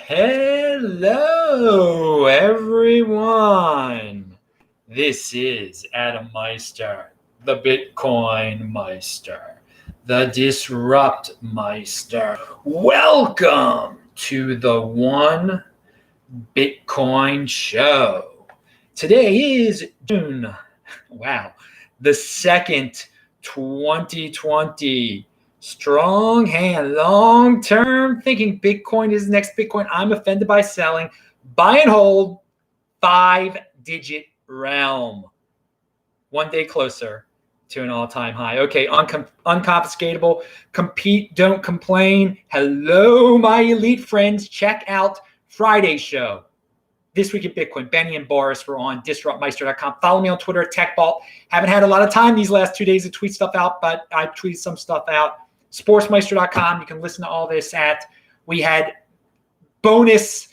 Hello, everyone. This is Adam Meister, the Bitcoin Meister, the Disrupt Meister. Welcome to the One Bitcoin Show. Today is June, the 2nd, 2020. Strong hand, long-term thinking. Bitcoin is the next Bitcoin. I'm offended by selling. Buy and hold, 5-digit realm. 1 day closer to an all-time high. Okay, unconfiscatable. Compete, don't complain. Hello, my elite friends. Check out Friday's show. This Week in Bitcoin. Benny and Boris were on disruptmeister.com. Follow me on Twitter at TechBalt. Haven't had a lot of time these last 2 days to tweet stuff out, but I tweeted some stuff out. Sportsmeister.com. You can listen to all this at. We had bonus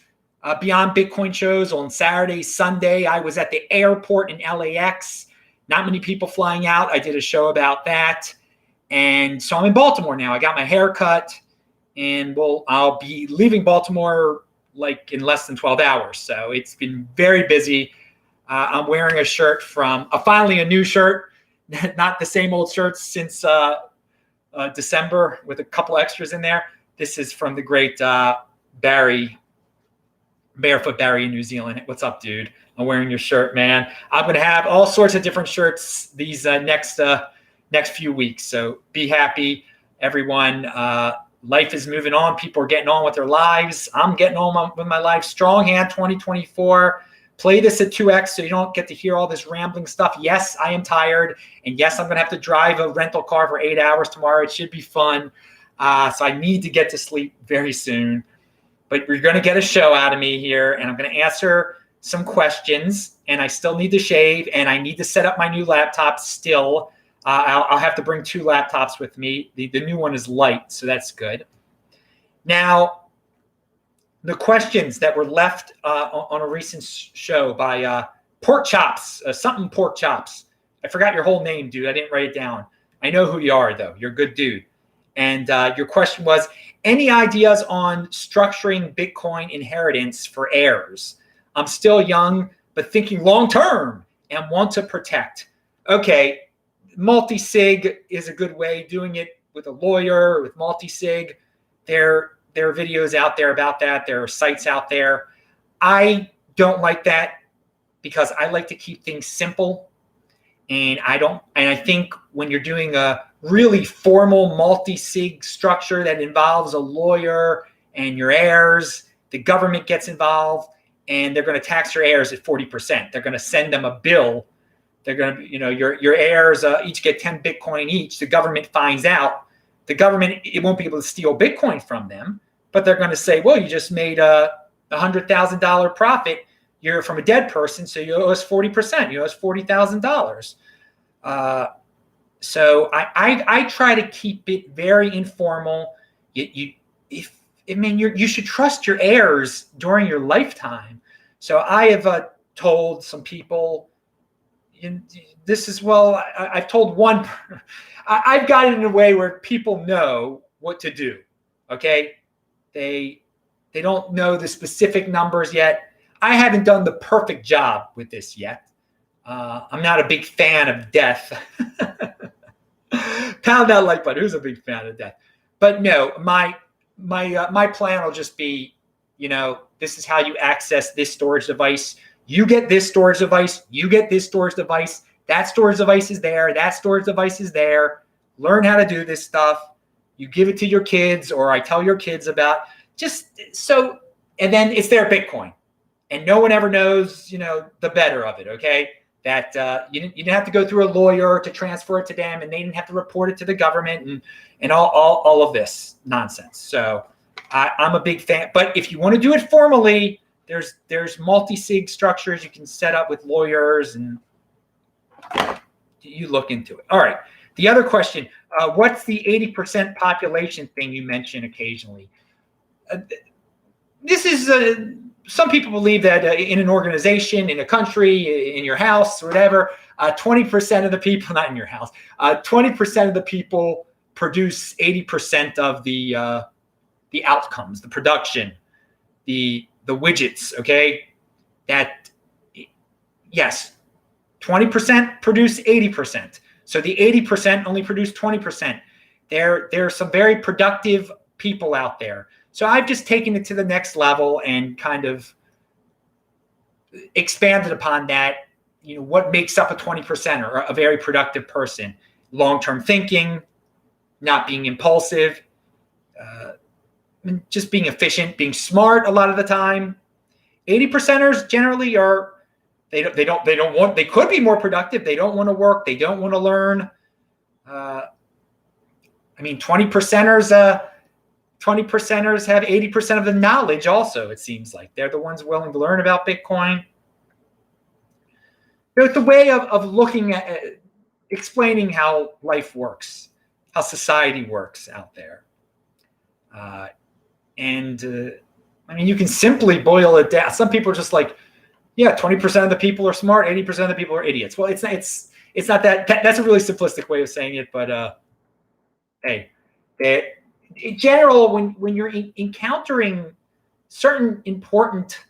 Beyond Bitcoin shows on Saturday, Sunday. I was at the airport in LAX. Not many people flying out. I did a show about that. And so I'm in Baltimore now. I got my hair cut, and I'll be leaving Baltimore like in less than 12 hours. So it's been very busy. I'm wearing a shirt from finally a new shirt, not the same old shirts since December with a couple extras in there. This is from the great Barry, Barefoot Barry in New Zealand. What's up, dude? I'm wearing your shirt, man. I'm going to have all sorts of different shirts these next few weeks. So be happy, everyone. Life is moving on. People are getting on with their lives. I'm getting on with my life. Strong hand 2024. Play this at 2x so you don't get to hear all this rambling stuff. Yes, I am tired. And yes, I'm going to have to drive a rental car for 8 hours tomorrow. It should be fun. So I need to get to sleep very soon. But you're going to get a show out of me here. And I'm going to answer some questions. And I still need to shave. And I need to set up my new laptop still. I'll have to bring 2 laptops with me. The new one is light, so that's good. Now, the questions that were left on a recent show by Pork Chops, something Pork Chops. I forgot your whole name, dude. I didn't write it down. I know who you are, though. You're a good dude. And your question was, any ideas on structuring Bitcoin inheritance for heirs? I'm still young, but thinking long-term and want to protect. Okay, multi-sig is a good way. Doing it with a lawyer or with multi-sig. There are videos out there about that. There are sites out there. I don't like that because I like to keep things simple. And I think when you're doing a really formal multi-sig structure that involves a lawyer and your heirs, the government gets involved and they're going to tax your heirs at 40%. They're going to send them a bill. They're going to, your heirs each get 10 Bitcoin each. The government finds out. The government, it won't be able to steal Bitcoin from them, but they're going to say, well, you just made a $100,000 profit. You're from a dead person, so you owe us 40%. You owe us $40,000. So I try to keep it very informal. You should trust your heirs during your lifetime. So I have told some people, I've told one, I've got it in a way where people know what to do. Okay. They don't know the specific numbers yet. I haven't done the perfect job with this yet. I'm not a big fan of death. Pound that like button. Who's a big fan of death? But no, my plan will just be, this is how you access this storage device. You get this storage device. You get this storage device. That storage device is there. That storage device is there. Learn how to do this stuff. You give it to your kids, or I tell your kids about and then it's their Bitcoin. And no one ever knows, the better of it, okay? That you didn't have to go through a lawyer to transfer it to them, and they didn't have to report it to the government and all of this nonsense. So I'm a big fan. But if you want to do it formally, there's multi-sig structures you can set up with lawyers, and you look into it. All right. The other question, what's the 80% population thing you mention occasionally? This is some people believe that in an organization, in a country, in your house, or whatever, 20% of the people, not in your house, 20% of the people produce 80% of the outcomes, the production. the widgets, okay, that, yes, 20% produce 80%. So the 80% only produce 20%. There are some very productive people out there. So I've just taken it to the next level and kind of expanded upon that. You know, what makes up a 20% or a very productive person? Long-term thinking, not being impulsive, just being efficient, being smart a lot of the time. 80%ers generally are, they could be more productive. They don't want to work. They don't want to learn. 20%ers have 80% of the knowledge also, it seems like. They're the ones willing to learn about Bitcoin. So it's a way of looking at, explaining how life works, how society works out there. You can simply boil it down. Some people are just like, yeah, 20% of the people are smart, 80% of the people are idiots. Well, it's not that. That's a really simplistic way of saying it, but hey, in general, when you're encountering certain important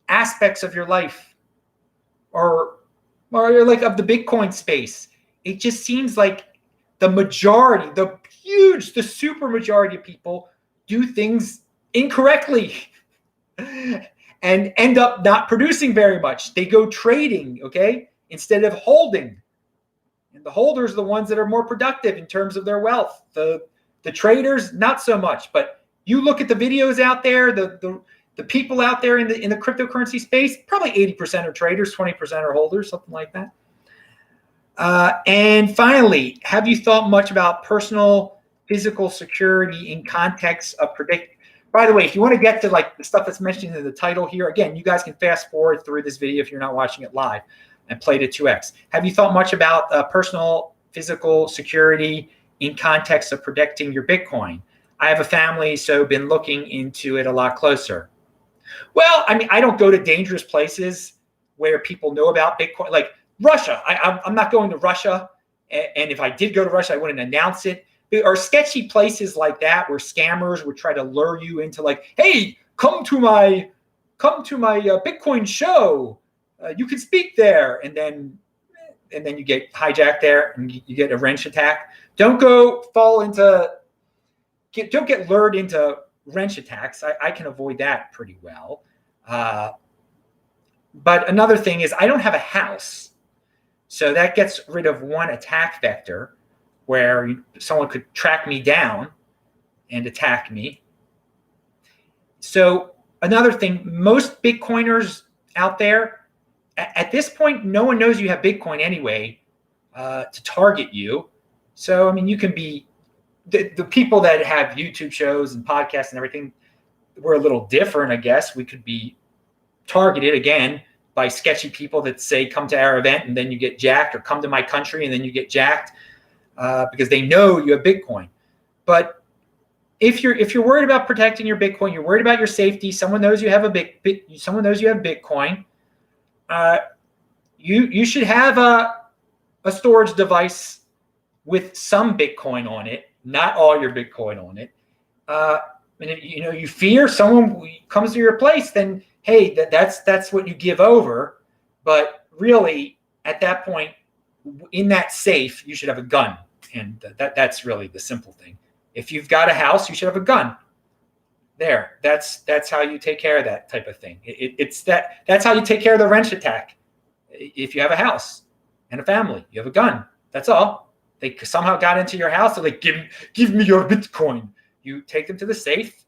aspects of your life, or like of the Bitcoin space, it just seems like the majority, the super majority of people do things incorrectly and end up not producing very much. They go trading, okay, instead of holding. And the holders are the ones that are more productive in terms of their wealth. The traders, not so much. But you look at the videos out there, the people out there in the cryptocurrency space, probably 80% are traders, 20% are holders, something like that. And finally, have you thought much about personal physical security in context of predict? By the way, if you want to get to like the stuff that's mentioned in the title here, again, you guys can fast forward through this video if you're not watching it live and play to 2x. Have you thought much about personal physical security in context of protecting your Bitcoin? I have a family, so been looking into it a lot closer. Well, I don't go to dangerous places where people know about Bitcoin, like Russia. I'm not going to Russia. And if I did go to Russia, I wouldn't announce it. There are sketchy places like that where scammers would try to lure you into like, hey, come to my Bitcoin show. You can speak there. And then you get hijacked there and you get a wrench attack. Don't get lured into wrench attacks. I can avoid that pretty well. But another thing is I don't have a house. So that gets rid of one attack vector where someone could track me down and attack me. So another thing, most Bitcoiners out there, at this point, no one knows you have Bitcoin anyway to target you. So, you can be, the people that have YouTube shows and podcasts and everything, we're a little different, I guess. We could be targeted, again, by sketchy people that say, come to our event and then you get jacked, or come to my country and then you get jacked. Because they know you have Bitcoin. But if you're worried about protecting your Bitcoin, you're worried about your safety, someone knows you have someone knows you have Bitcoin, you should have a storage device with some Bitcoin on it, not all your Bitcoin on it. And if you fear someone comes to your place, then hey, that's what you give over. But really, at that point, in that safe, you should have a gun. And that's really the simple thing. If you've got a house, you should have a gun. There, that's how you take care of that type of thing. That's how you take care of the wrench attack. If you have a house and a family, you have a gun. That's all. They somehow got into your house, so they give me your Bitcoin. You take them to the safe,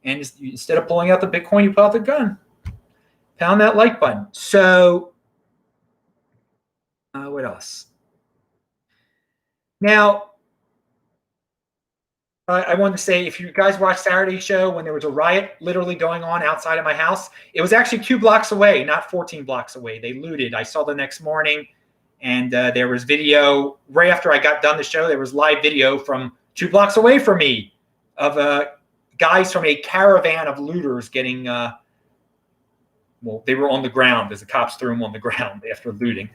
and instead of pulling out the Bitcoin, you pull out the gun. Pound that like button. So, what else? Now, I wanted to say, if you guys watched Saturday's show when there was a riot literally going on outside of my house, it was actually 2 blocks away, not 14 blocks away. They looted. I saw the next morning, and there was video right after I got done the show. There was live video from 2 blocks away from me of guys from a caravan of looters getting. They were on the ground as the cops threw them on the ground after looting.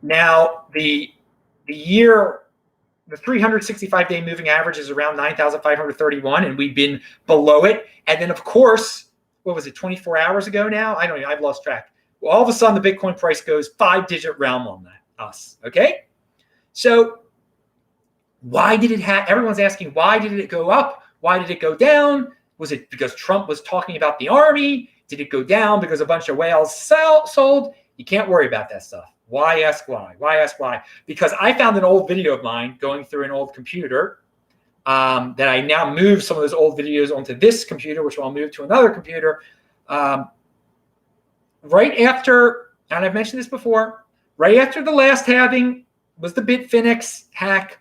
Now the year the 365-day moving average is around 9,531, and we've been below it. And then, of course, what was it, 24 hours ago now? I don't know. I've lost track. Well, all of a sudden, the Bitcoin price goes 5-digit realm on us, okay? So why did it have – everyone's asking, why did it go up? Why did it go down? Was it because Trump was talking about the army? Did it go down because a bunch of whales sold? You can't worry about that stuff. Why ask why? Why ask why? Because I found an old video of mine going through an old computer that I now moved some of those old videos onto this computer, which I'll move to another computer. Right after, and I've mentioned this before, right after the last halving was the Bitfinex hack,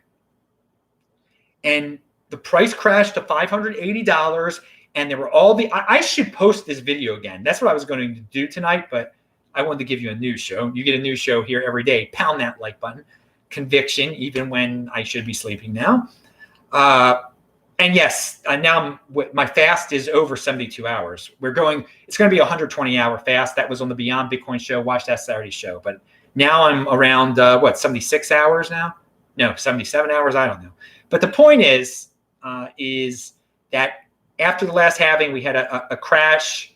and the price crashed to $580, and there were all the, I should post this video again. That's what I was going to do tonight, but I wanted to give you a news show. You get a news show here every day. Pound that like button. Conviction, even when I should be sleeping now. And yes, now my fast is over 72 hours. It's going to be a 120-hour fast. That was on the Beyond Bitcoin show. Watch that Saturday show. But now I'm around, 76 hours now? No, 77 hours? I don't know. But the point is that after the last halving, we had a crash,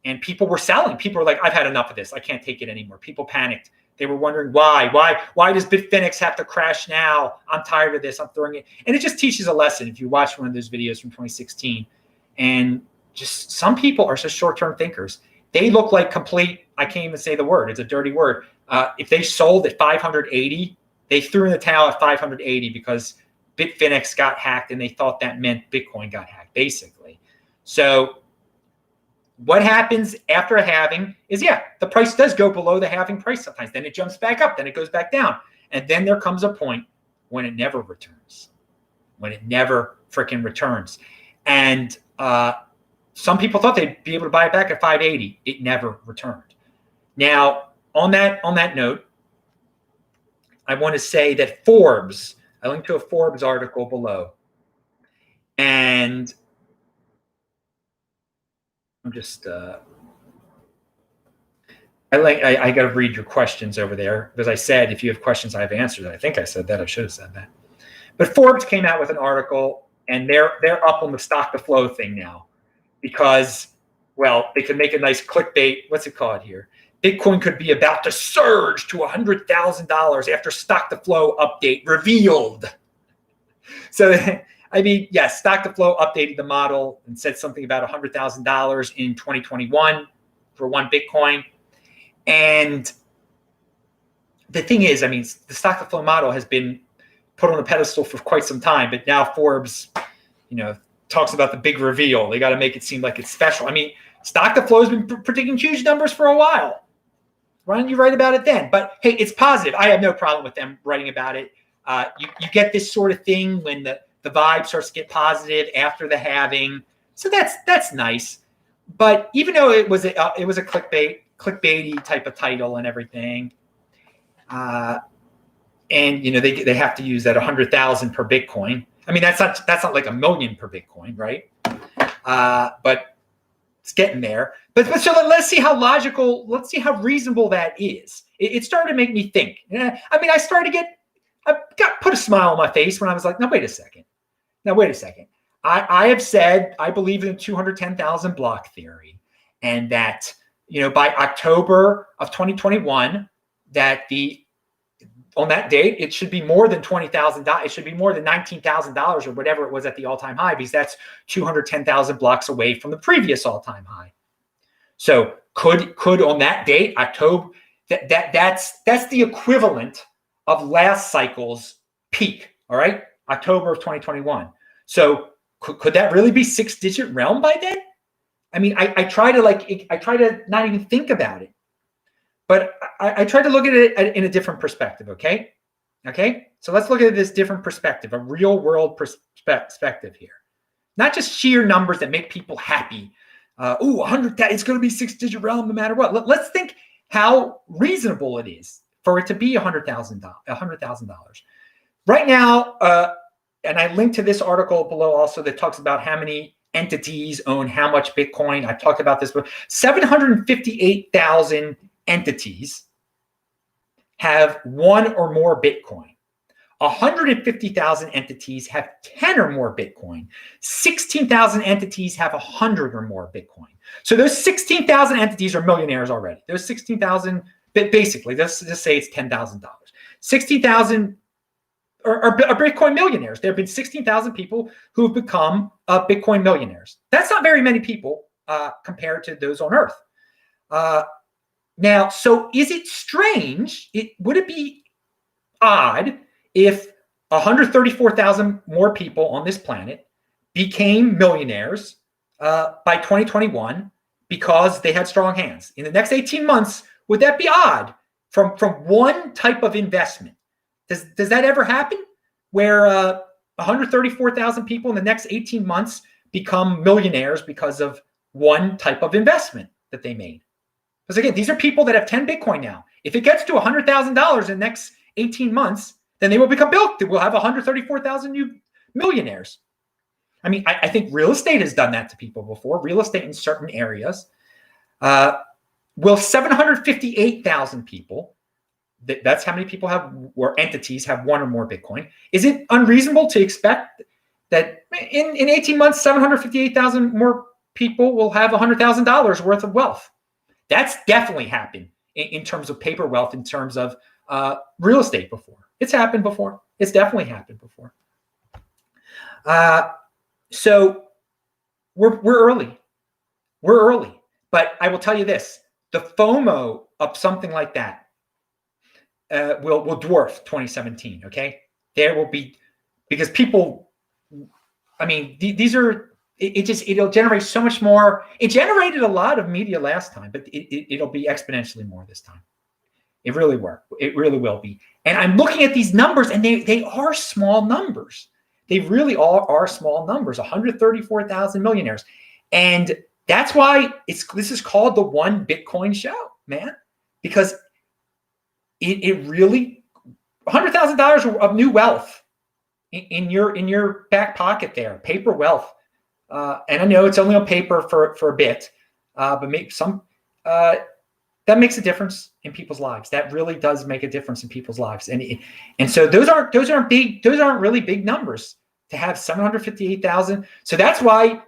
and people were selling. People were like, I've had enough of this. I can't take it anymore. People panicked. They were wondering why does Bitfinex have to crash now? I'm tired of this. I'm throwing it. And it just teaches a lesson. If you watch one of those videos from 2016, and just some people are just short-term thinkers. They look like complete, I can't even say the word. It's a dirty word. If they sold at 580, they threw in the towel at 580 because Bitfinex got hacked, and they thought that meant Bitcoin got hacked, basically. So what happens after a halving is, the price does go below the halving price sometimes. Then it jumps back up. Then it goes back down. And then there comes a point when it never returns, when it never freaking returns. And some people thought they'd be able to buy it back at 580. It never returned. Now, on that note, I want to say that Forbes, I linked to a Forbes article below. And I'm just, I got to read your questions over there, because I said, if you have questions, I have answers. I think I said that. I should have said that. But Forbes came out with an article, and they're up on the stock to flow thing now, because, well, they could make a nice clickbait. What's it called here? Bitcoin could be about to surge to $100,000 after stock to flow update revealed. So, I mean, yes, stock to flow updated the model and said something about $100,000 in 2021 for one Bitcoin. And the thing is, I mean, the stock to flow model has been put on a pedestal for quite some time, but now Forbes, talks about the big reveal. They got to make it seem like it's special. I mean, stock to flow has been predicting huge numbers for a while. Why don't you write about it then? But hey, it's positive. I have no problem with them writing about it. You get this sort of thing when the vibe starts to get positive after the halving. So that's nice. But even though it was a clickbaity type of title and everything, and they have to use that 100,000 per Bitcoin. I mean, that's not like $1 million per Bitcoin, right? But it's getting there. But so let's see how logical, let's see how reasonable that is. It started to make me think. I mean, I got put a smile on my face when I was like, no, wait a second. I have said I believe in the 210,000 block theory, and that by October of 2021, that on that date it should be more than $20,000. It should be more than $19,000 or whatever it was at the all-time high, because that's 210,000 blocks away from the previous all-time high. So could on that date, October, that's the equivalent of last cycle's peak. All right, October of 2021. So could that really be 6-digit realm by then? I mean, I try to not even think about it, but I try to look at it in a different perspective. Okay. So let's look at this different perspective, a real world perspective here, not just sheer numbers that make people happy. 100, it's going to be 6-digit realm no matter what. Let's think how reasonable it is for it to be $100,000. Right now, and I linked to this article below also that talks about how many entities own how much Bitcoin. I've talked about this, but 758,000 entities have one or more Bitcoin. 150,000 entities have 10 or more Bitcoin. 16,000 entities have 100 or more Bitcoin. So those 16,000 entities are millionaires already. Those 16,000, basically, let's just say it's $10,000. 16,000 are Bitcoin millionaires. There have been 16,000 people who have become Bitcoin millionaires. That's not very many people compared to those on Earth. Now, so is it strange? Would it be odd if 134,000 more people on this planet became millionaires by 2021 because they had strong hands? In the next 18 months, would that be odd from one type of investment? Does that ever happen where 134,000 people in the next 18 months become millionaires because of one type of investment that they made? Because again, these are people that have 10 Bitcoin now. If it gets to $100,000 in the next 18 months, then they will become built. We'll have 134,000 new millionaires. I mean, I think real estate has done that to people before. Real estate in certain areas. Will 758,000 people, that's how many people have, or entities have one or more Bitcoin. Is it unreasonable to expect that in 18 months, 758,000 more people will have $100,000 worth of wealth? That's definitely happened in terms of paper wealth, in terms of real estate before. It's happened before. It's definitely happened before. So we're early. We're early. But I will tell you this, the FOMO of something like that will dwarf 2017, okay? There will be, because people, I mean, these are, it'll generate so much more. It generated a lot of media last time, but it'll be exponentially more this time. It really worked. It really will be. And I'm looking at these numbers, and they are small numbers. They really are small numbers, 134,000 millionaires. And that's why this is called the One Bitcoin Show, man, because it really, $100,000 of new wealth in your back pocket there, paper wealth. And I know it's only on paper for a bit, but maybe that makes a difference in people's lives. That really does make a difference in people's lives. And so those aren't really big numbers to have 758,000. So that's why,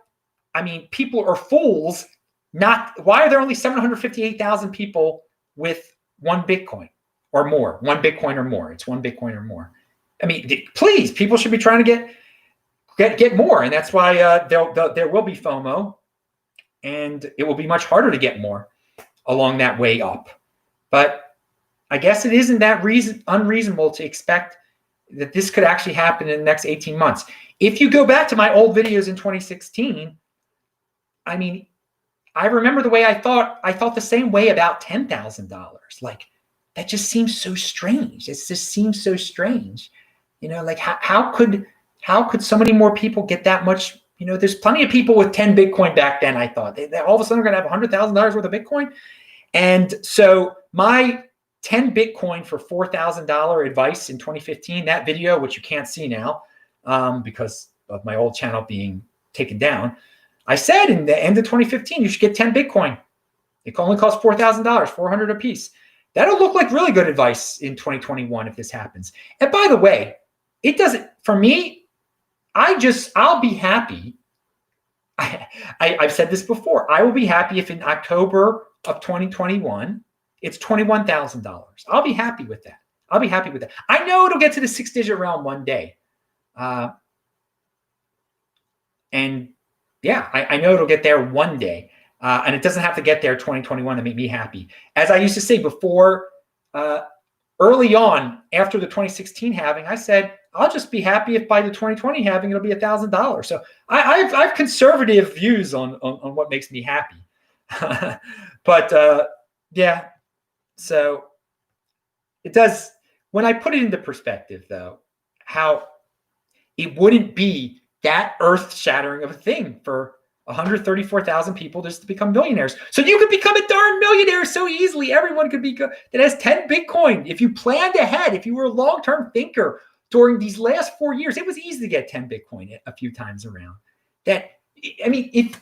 I mean, people are fools. Why are there only 758,000 people with one Bitcoin or more? One Bitcoin or more. It's one Bitcoin or more. I mean, please, people should be trying to get more, and that's why there will be FOMO, and it will be much harder to get more along that way up. But I guess it isn't that unreasonable to expect that this could actually happen in the next 18 months. If you go back to my old videos in 2016, I mean, I remember the way I thought the same way about $10,000. Like, that just seems so strange. It just seems so strange. You know, like how could so many more people get that much? You know, there's plenty of people with 10 Bitcoin back then. I thought they all of a sudden are going to have $100,000 worth of Bitcoin. And so my 10 Bitcoin for $4,000 advice in 2015, that video, which you can't see now because of my old channel being taken down, I said in the end of 2015, you should get 10 Bitcoin. It only costs $4,000, $400 a piece. That'll look like really good advice in 2021 if this happens. And by the way, it doesn't, for me, I'll be happy. I've said this before. I will be happy if in October of 2021, it's $21,000. I'll be happy with that. I'll be happy with that. I know it'll get to the 6-digit realm one day. And yeah, I know it'll get there one day. And it doesn't have to get there 2021 to make me happy. As I used to say before, early on, after the 2016 halving, I said, I'll just be happy if by the 2020 halving, it'll be $1,000. So I have conservative views on what makes me happy. But yeah, so it does, when I put it into perspective though, how it wouldn't be that earth-shattering of a thing for 134,000 people just to become millionaires. So you could become a darn millionaire so easily. Everyone could be that has 10 Bitcoin. If you planned ahead, if you were a long-term thinker during these last 4 years, it was easy to get 10 Bitcoin a few times around. That, I mean,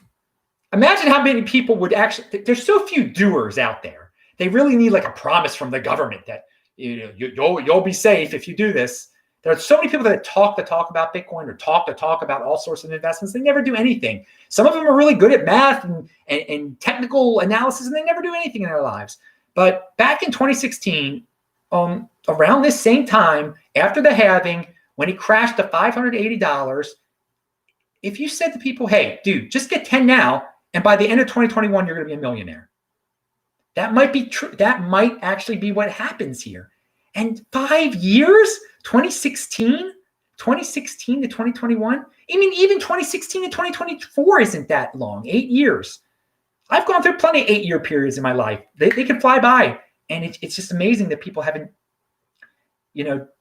imagine how many people would actually, there's so few doers out there. They really need like a promise from the government that you'll be safe if you do this. There are so many people that talk about Bitcoin or talk about all sorts of investments. They never do anything. Some of them are really good at math and technical analysis, and they never do anything in their lives. But back in 2016, around this same time, after the halving, when it crashed to $580, if you said to people, hey, dude, just get 10 now, and by the end of 2021, you're going to be a millionaire. That might be true. That might actually be what happens here. And 5 years, 2016 to 2021. I mean, even 2016 to 2024 isn't that long, 8 years. I've gone through plenty of 8-year periods in my life. They can fly by. And it's just amazing that people haven't,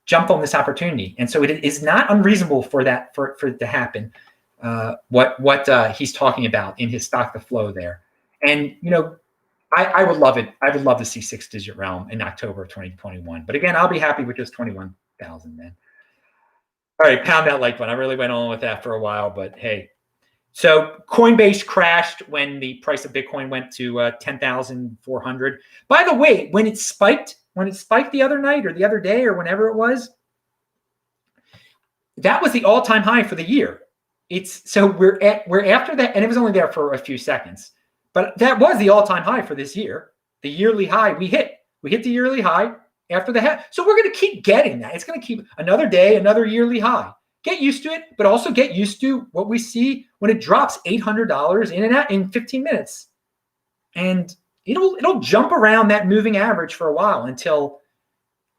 jumped on this opportunity. And so it is not unreasonable for it to happen. What he's talking about in his stock to flow there. And, I would love it. I would love to see 6-digit realm in October of 2021. But again, I'll be happy with just 21,000 then. All right, pound that like button. I really went on with that for a while, but hey. So Coinbase crashed when the price of Bitcoin went to 10,400. By the way, when it spiked the other night or the other day or whenever it was, that was the all-time high for the year. We're after that, and it was only there for a few seconds. But that was the all-time high for this year. The yearly high we hit. We hit the yearly high after the half. So we're going to keep getting that. It's going to keep another day, another yearly high. Get used to it, but also get used to what we see when it drops $800 in and out in 15 minutes. And it'll jump around that moving average for a while until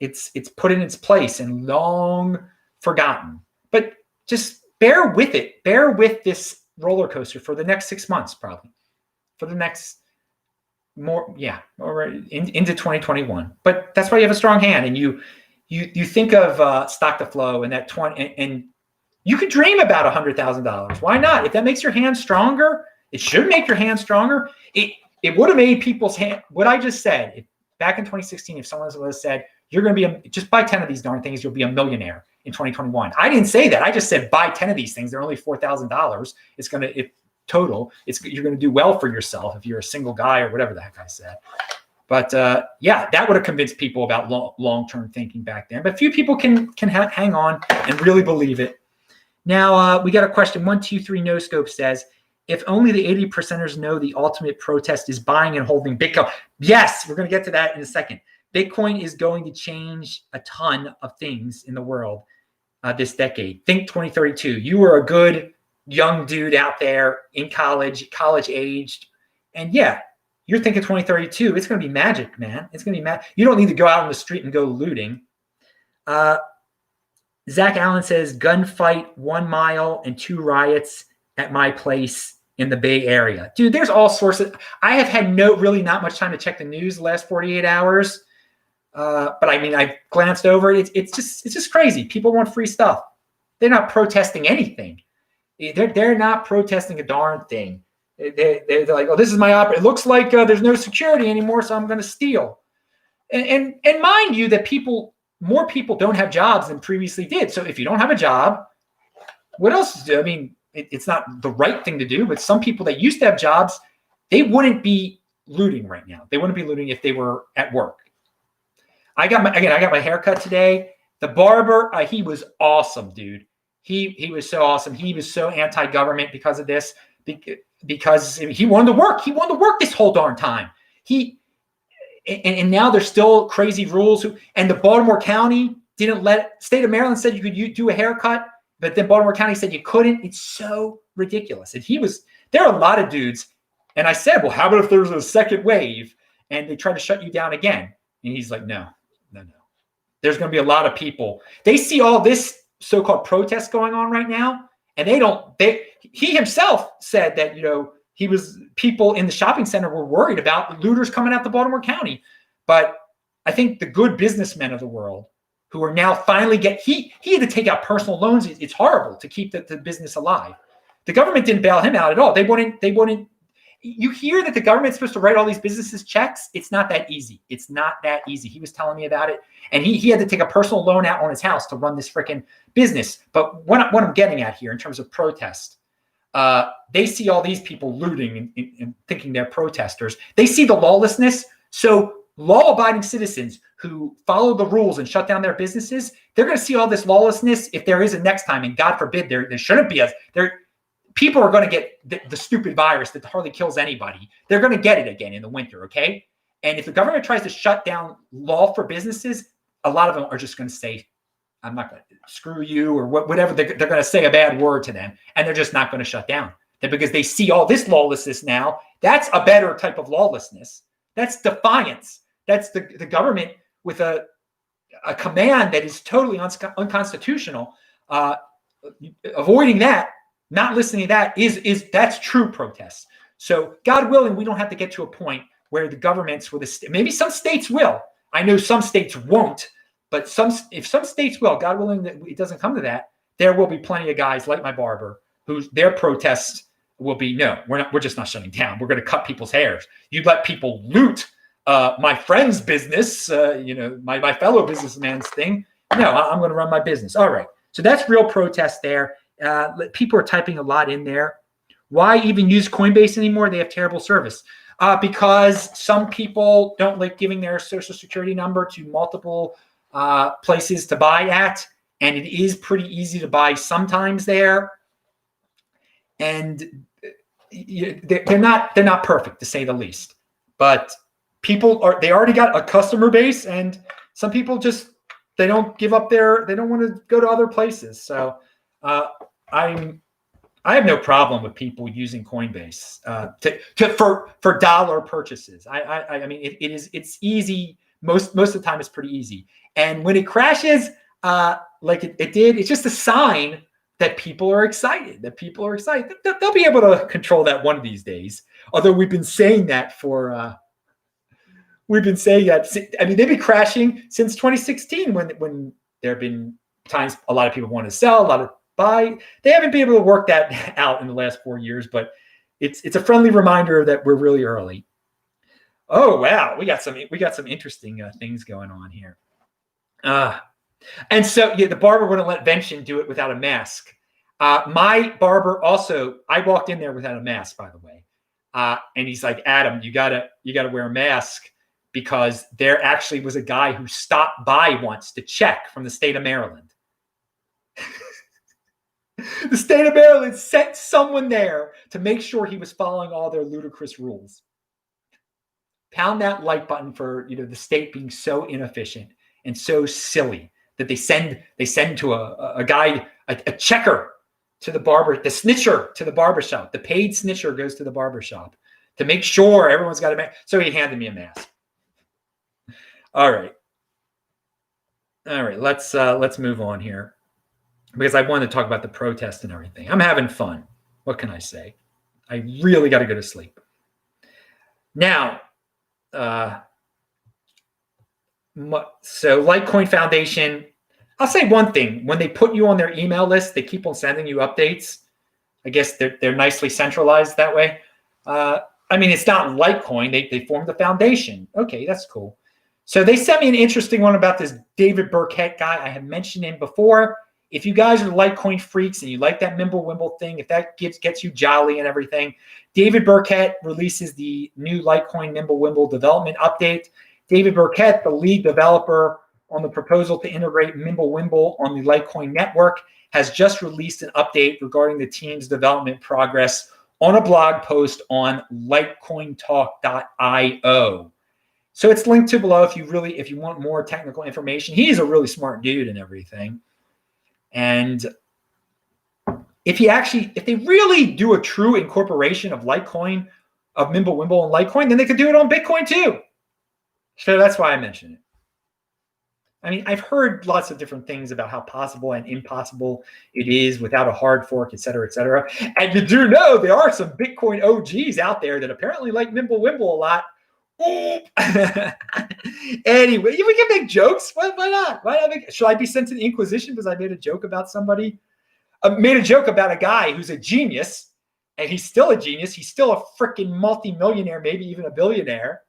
it's put in its place and long forgotten. But just bear with it. Bear with this roller coaster for the next 6 months, probably. For the next into 2021. But that's why you have a strong hand, and you think of stock to flow and that 20, and you could dream about $100,000. Why not? If that makes your hand stronger, it should make your hand stronger. It would have made people's hand. What I just said back in 2016, if someone was said you're going to be just buy 10 of these darn things, you'll be a millionaire in 2021. I didn't say that. I just said buy 10 of these things. They're only $4,000. It's going to total, you're going to do well for yourself if you're a single guy or whatever the heck I said. But that would have convinced people about long-term thinking back then. But few people can hang on and really believe it. Now we got a question. 123 No Scope says, if only the 80%ers know the ultimate protest is buying and holding Bitcoin. Yes, we're going to get to that in a second. Bitcoin is going to change a ton of things in the world this decade. Think 2032. You were a good young dude out there in college aged. And you're thinking 2032, it's going to be magic, man. It's going to be magic. You don't need to go out on the street and go looting. Zach Allen says, gunfight, 1 mile and 2 riots at my place in the Bay Area. Dude, there's all sorts of, I have had not much time to check the news the last 48 hours. But I mean, I glanced over it. It's just crazy. People want free stuff. They're not protesting anything. They're not protesting a darn thing. They're like, oh, this is my opera. It looks like there's no security anymore, so I'm going to steal. And mind you that more people don't have jobs than previously did. So if you don't have a job, what else is do? I mean, it's not the right thing to do, but some people that used to have jobs, they wouldn't be looting right now. They wouldn't be looting if they were at work. I got my haircut today. The barber, he was awesome, dude. He was so awesome. He was so anti-government because of this, because he wanted to work. He wanted to work this whole darn time. And now there's still crazy rules. And the Baltimore County state of Maryland said you could do a haircut, but then Baltimore County said you couldn't. It's so ridiculous. And there are a lot of dudes. And I said, well, how about if there's a second wave and they try to shut you down again? And he's like, no. There's going to be a lot of people. They see all this so-called protests going on right now, and he himself said that, people in the shopping center were worried about looters coming out to Baltimore County. But I think the good businessmen of the world who are now finally he had to take out personal loans. It's horrible to keep the business alive. The government didn't bail him out at all. They wouldn't. You hear that the government's supposed to write all these businesses checks. It's not that easy. It's not that easy. He was telling me about it. And he had to take a personal loan out on his house to run this freaking business. But what I'm getting at here in terms of protest, they see all these people looting and thinking they're protesters. They see the lawlessness. So law-abiding citizens who follow the rules and shut down their businesses, they're going to see all this lawlessness if there is a next time. And God forbid there shouldn't be. People are going to get the stupid virus that hardly kills anybody. They're going to get it again in the winter, okay? And if the government tries to shut down law for businesses, a lot of them are just going to say, I'm not going to screw you or whatever. They're going to say a bad word to them, and they're just not going to shut down. Because they see all this lawlessness now. That's a better type of lawlessness. That's defiance. That's the government with a command that is totally unconstitutional. Avoiding that, not listening to that that's true protest. So God willing, we don't have to get to a point where the governments maybe some states will. I know some states won't, but if some states will, God willing that it doesn't come to that, there will be plenty of guys like my barber whose their protests will be, no, we're just not shutting down. We're going to cut people's hairs. You let people loot my friend's business, my fellow businessman's thing. No, I'm going to run my business. All right. So that's real protest there. People are typing a lot in there. Why even use Coinbase anymore? They have terrible service. Because some people don't like giving their social security number to multiple places to buy at. And it is pretty easy to buy sometimes there. And they're not perfect, to say the least. But they already got a customer base, and some people they don't give up they don't want to go to other places. So I have no problem with people using Coinbase for dollar purchases. I mean it's easy. Most of the time it's pretty easy. And when it crashes, like it did, it's just a sign that people are excited. They'll be able to control that one of these days. Although we've been saying that I mean, they've been crashing since 2016 when there have been times a lot of people want to sell, a lot of buy. They haven't been able to work that out in the last 4 years, but it's a friendly reminder that we're really early. Oh, wow. We got some interesting things going on here. And so the barber wouldn't let Vention do it without a mask. My barber also, I walked in there without a mask, by the way. And he's like, Adam, you gotta wear a mask, because there actually was a guy who stopped by once to check from the state of Maryland. The state of Maryland sent someone there to make sure he was following all their ludicrous rules. Pound that like button for the state being so inefficient and so silly that they send to a guy, a checker to the barber, the snitcher to the barbershop. The paid snitcher goes to the barbershop to make sure everyone's got a mask. So he handed me a mask. All right. Let's move on here, because I wanted to talk about the protest and everything. I'm having fun. What can I say? I really got to go to sleep. Now, so Litecoin Foundation, I'll say one thing. When they put you on their email list, they keep on sending you updates. I guess they're nicely centralized that way. I mean, it's not Litecoin. They formed the foundation. Okay, that's cool. So they sent me an interesting one about this David Burkett guy. I had mentioned him before. If you guys are Litecoin freaks and you like that MimbleWImble thing, if that gets you jolly and everything, David Burkett releases the new Litecoin MimbleWImble development update. David Burkett, the lead developer on the proposal to integrate MimbleWImble on the Litecoin network, has just released an update regarding the team's development progress on a blog post on litecointalk.io. So it's linked to below if you want more technical information. He's a really smart dude and everything. And if they really do a true incorporation of Litecoin, of MimbleWImble and Litecoin, then they could do it on Bitcoin too. So that's why I mentioned it. I mean, I've heard lots of different things about how possible and impossible it is without a hard fork, et cetera, et cetera. And you do know there are some Bitcoin OGs out there that apparently like MimbleWImble a lot. Anyway, we can make jokes. Why not? Should I be sent to the Inquisition because I made a joke about somebody? I made a joke about a guy who's a genius, and he's still a genius. He's still a freaking multi-millionaire, maybe even a billionaire.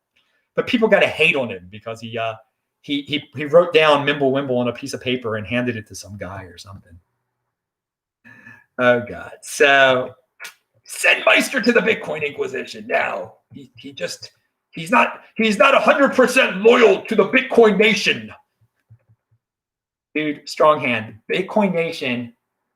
But people got to hate on him because he wrote down MimbleWImble on a piece of paper and handed it to some guy or something. Oh God! So send Meister to the Bitcoin Inquisition now. He He's not 100% loyal to the Bitcoin Nation. Dude, strong hand. Bitcoin Nation,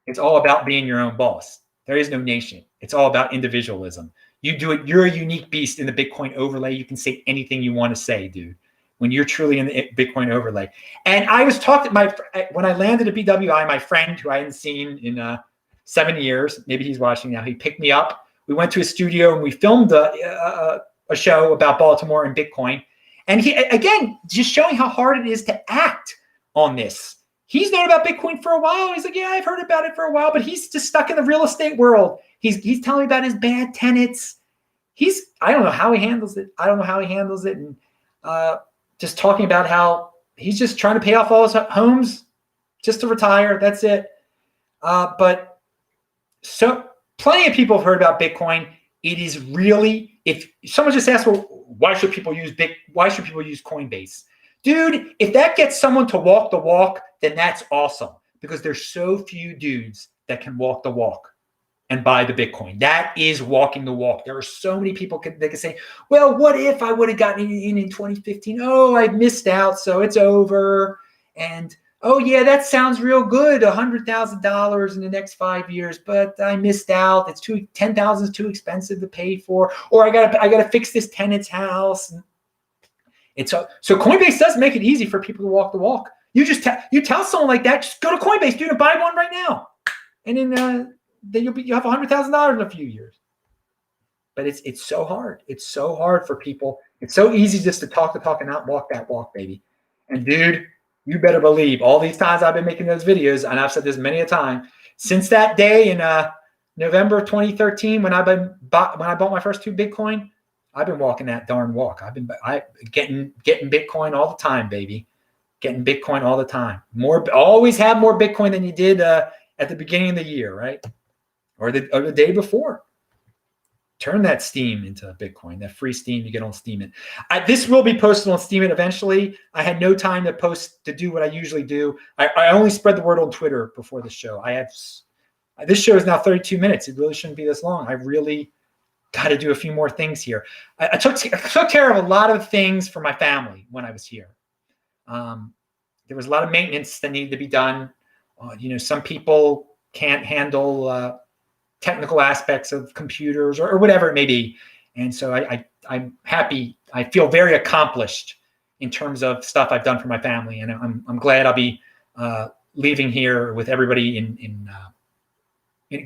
it's all about being your own boss. There is no nation. It's all about individualism. You do it. You're a unique beast in the Bitcoin overlay. You can say anything you want to say, dude, when you're truly in the Bitcoin overlay. And I was talking when I landed at BWI, my friend who I hadn't seen in 7 years, maybe he's watching now, he picked me up. We went to a studio and we filmed a show about Baltimore and Bitcoin. And he, again, just showing how hard it is to act on this. He's known about Bitcoin for a while. He's like, yeah, I've heard about it for a while, but he's just stuck in the real estate world. He's telling me about his bad tenants. I don't know how he handles it. And just talking about how he's just trying to pay off all his homes just to retire. That's it. But so plenty of people have heard about Bitcoin. It is really, if someone just asked, well, why should people use Coinbase? Dude, if that gets someone to walk the walk, then that's awesome, because there's so few dudes that can walk the walk and buy the Bitcoin. That is walking the walk. There are so many people that can say, well, what if I would have gotten in 2015? Oh, I missed out, so it's over. And, oh, yeah, that sounds real good, $100,000 in the next 5 years, but I missed out. It's $10,000 is too expensive to pay for, or I gotta fix this tenant's house. So Coinbase does make it easy for people to walk the walk. You just you tell someone like that, just go to Coinbase, dude, and buy one right now, and then you'll have $100,000 in a few years. But it's so hard. It's so hard for people. It's so easy just to talk the talk and not walk that walk, baby. And dude, you better believe all these times I've been making those videos, and I've said this many a time, since that day in November of 2013 when I bought my first 2 Bitcoin. I've been walking that darn walk. I've been getting Bitcoin all the time, baby. Getting Bitcoin all the time. Always have more Bitcoin than you did at the beginning of the year, right? Or the day before. Turn that Steam into Bitcoin. That free Steam you get on Steemit. This will be posted on Steemit eventually. I had no time to do what I usually do. I only spread the word on Twitter before the show. This show is now 32 minutes. It really shouldn't be this long. I really got to do a few more things here. I took care of a lot of things for my family when I was here. There was a lot of maintenance that needed to be done. Some people can't handle technical aspects of computers or whatever it may be. And so I'm happy. I feel very accomplished in terms of stuff I've done for my family. And I'm glad I'll be leaving here with everybody in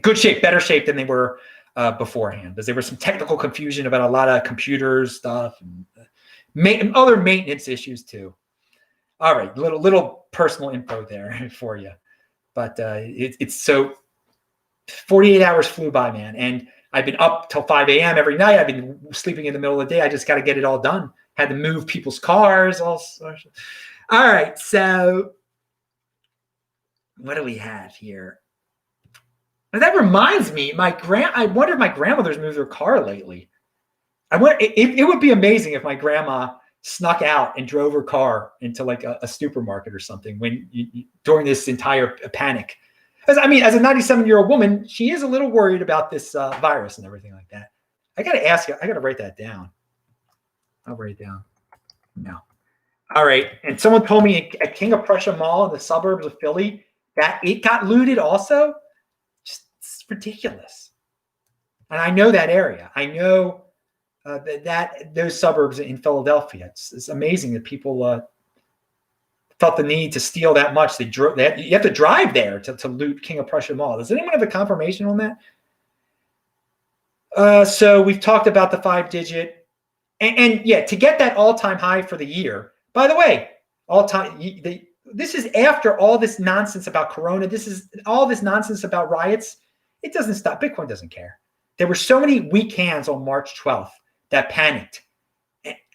good shape, better shape than they were beforehand, because there was some technical confusion about a lot of computer stuff and other maintenance issues too. All right, little personal info there for you, but it's so 48 hours flew by, man, and I've been up till 5 a.m. every night. I've been sleeping in the middle of the day. I just got to get it all done. Had to move people's cars. All right, so what do we have here? And that reminds me, I wonder if my grandmother's moved her car lately. It would be amazing if my grandma snuck out and drove her car into like a supermarket or something during this entire panic. As a 97-year-old woman, she is a little worried about this virus and everything like that. I got to ask you, I got to write that down. I'll write it down now. All right. And someone told me at King of Prussia Mall in the suburbs of Philly that it got looted also. It's ridiculous. And I know that area. I know those suburbs in Philadelphia. It's amazing that people felt the need to steal that much. You have to drive there to loot King of Prussia Mall. Does anyone have a confirmation on that? So we've talked about the 5-digit. And yeah, to get that all-time high for the year, by the way, this is after all this nonsense about Corona. This is all this nonsense about riots. It doesn't stop. Bitcoin doesn't care. There were so many weak hands on March 12th that panicked.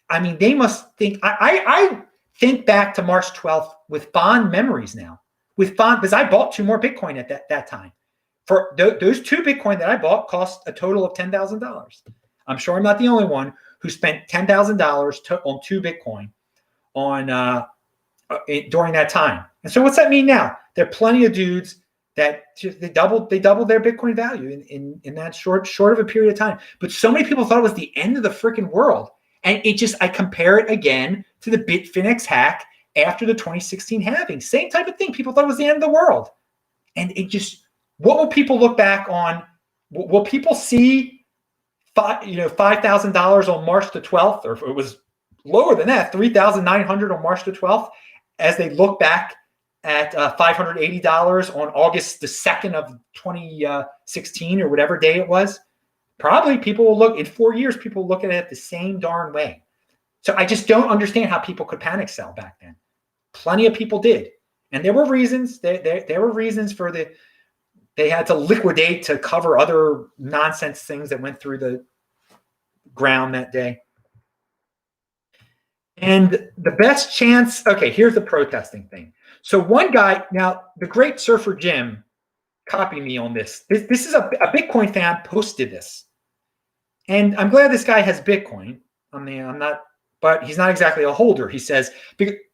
I mean, they must think, I think back to March 12th with fond memories now. Because I bought 2 more Bitcoin at that time. For those 2 Bitcoin that I bought cost a total of $10,000. I'm sure I'm not the only one who spent $10,000 on 2 Bitcoin during that time. And so what's that mean now? There are plenty of dudes that they doubled their Bitcoin value in that short of a period of time. But so many people thought it was the end of the freaking world. And I compare it again to the Bitfinex hack after the 2016 halving. Same type of thing. People thought it was the end of the world. And what will people look back on? Will people see $5,000 on March the 12th, or if it was lower than that, 3,900 on March the 12th, as they look back at $580 on August the 2nd of 2016 or whatever day it was? Probably people will look, in 4 years, people will look at it the same darn way. So I just don't understand how people could panic sell back then. Plenty of people did. And there were reasons. There were reasons for they had to liquidate to cover other nonsense things that went through the ground that day. And the best chance, okay, here's the protesting thing. So one guy, now the great surfer Jim, copy me on this. This is a Bitcoin fan posted this. And I'm glad this guy has Bitcoin. I mean, I'm not, but he's not exactly a holder. He says,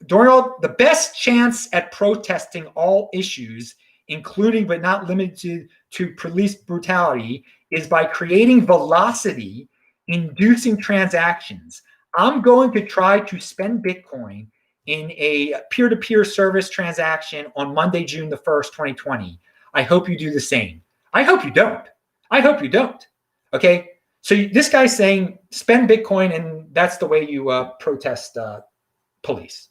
during all, the best chance at protesting all issues, including but not limited to police brutality, is by creating velocity, inducing transactions. I'm going to try to spend Bitcoin in a peer-to-peer service transaction on Monday, June the 1st, 2020. I hope you do the same. I hope you don't. I hope you don't. Okay? So this guy's saying spend Bitcoin, and that's the way you protest police.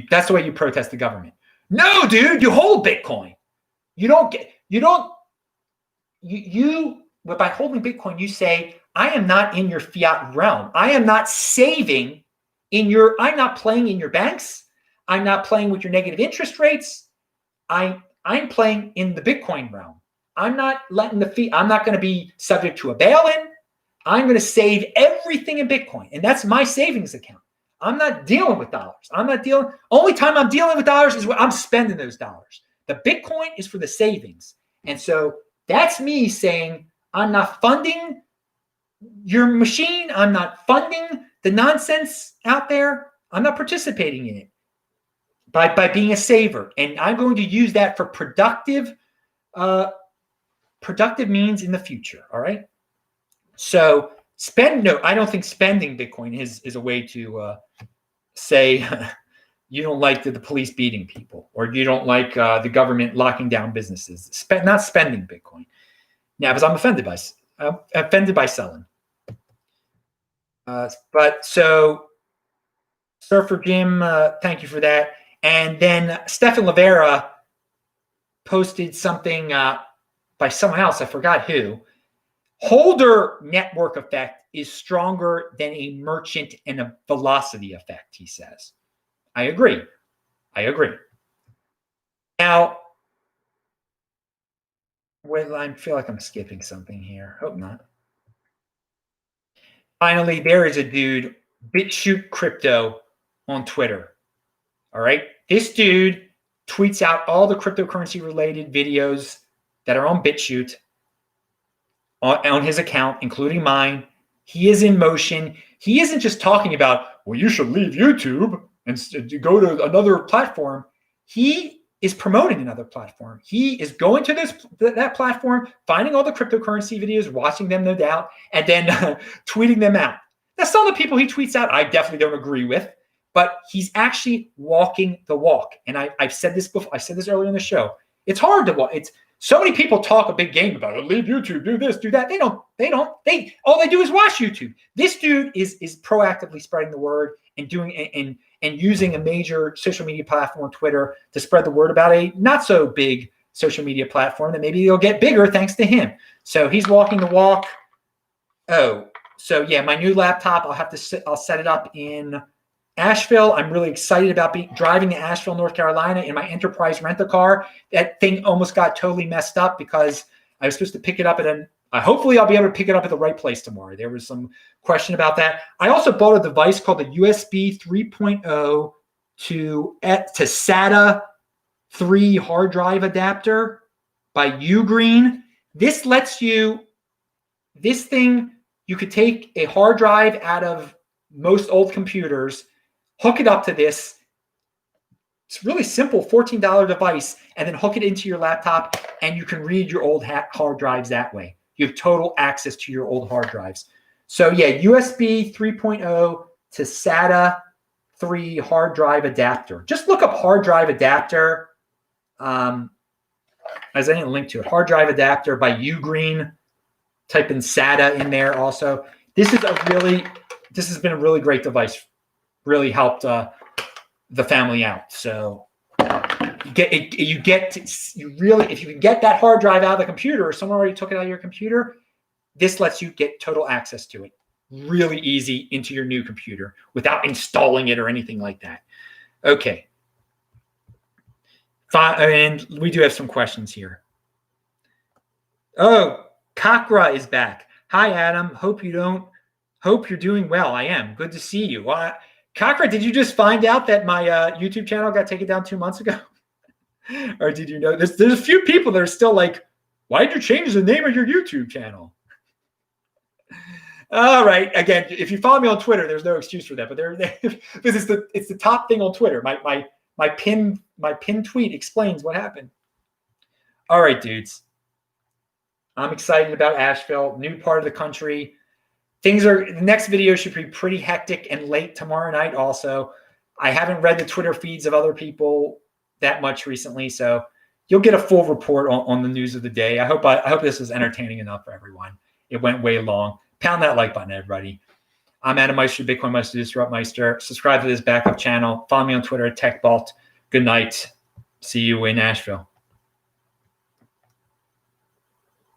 That's the way you protest the government. No, dude, you hold Bitcoin. But by holding Bitcoin, you say, I am not in your fiat realm. I am not saving I'm not playing in your banks. I'm not playing with your negative interest rates. I'm playing in the Bitcoin realm. I'm not letting I'm not going to be subject to a bail-in. I'm going to save everything in Bitcoin. And that's my savings account. I'm not dealing with dollars. Only time I'm dealing with dollars is when I'm spending those dollars. The Bitcoin is for the savings. And so that's me saying, I'm not funding your machine. I'm not funding the nonsense out there. I'm not participating in it by being a saver. And I'm going to use that for productive means in the future. All right. So I don't think spending Bitcoin is a way to say you don't like the police beating people, or you don't like the government locking down businesses. Not spending Bitcoin. Now, because I'm offended by selling. But so Surfer Jim, thank you for that. And then Stefan Livera posted something by someone else. I forgot who. Holder network effect is stronger than a merchant and a velocity effect, he says. I agree. Now, I feel like I'm skipping something here. Hope not. Finally, there is a dude, BitChute Crypto, on Twitter. All right. This dude tweets out all the cryptocurrency related videos that are on BitChute on his account, including mine. He is in motion. He isn't just talking about, well, you should leave YouTube and go to another platform. He is promoting another platform. He is going to that platform, finding all the cryptocurrency videos, watching them, no doubt, and then tweeting them out. Now, some of the people he tweets out, I definitely don't agree with, but he's actually walking the walk. And I've said this before. I said this earlier in the show. It's hard to walk. So many people talk a big game about it. Leave YouTube, do this, do that. They don't. All they do is watch YouTube. This dude is proactively spreading the word and doing and using a major social media platform, Twitter, to spread the word about a not so big social media platform that maybe it'll get bigger thanks to him. So he's walking the walk. Oh, so yeah, my new laptop, I'll set it up in Asheville. I'm really excited about driving to Asheville, North Carolina in my Enterprise rent-a-car. That thing almost got totally messed up because I was supposed to pick it up hopefully I'll be able to pick it up at the right place tomorrow. There was some question about that. I also bought a device called the USB 3.0 to SATA 3 hard drive adapter by Ugreen. This thing, you could take a hard drive out of most old computers, hook it up to this. It's really simple, $14 device, and then hook it into your laptop, and you can read your old hard drives that way. You have total access to your old hard drives. So yeah, USB 3.0 to SATA 3 hard drive adapter. Just look up hard drive adapter. As I didn't link to it, hard drive adapter by Ugreen. Type in SATA in there also. This has been a really great device. Really helped the family out. So if you can get that hard drive out of the computer, or someone already took it out of your computer, this lets you get total access to it really easy into your new computer without installing it or anything like that. Okay. And we do have some questions here. Oh, Kakra is back. Hi, Adam. Hope you're doing well. I am. Good to see you. Kakra, did you just find out that my YouTube channel got taken down 2 months ago? Or did you know? There's a few people that are still like, why did you change the name of your YouTube channel? All right. Again, if you follow me on Twitter, there's no excuse for that. But because it's the top thing on Twitter. My pin tweet explains what happened. All right, dudes. I'm excited about Asheville, new part of the country. The next video should be pretty hectic and late tomorrow night also. I haven't read the Twitter feeds of other people that much recently, so you'll get a full report on the news of the day. I hope this was entertaining enough for everyone. It went way long. Pound that like button, everybody. I'm Adam Meister, Bitcoin Meister, Disrupt Meister. Subscribe to this backup channel. Follow me on Twitter at TechBalt. Good night. See you in Asheville.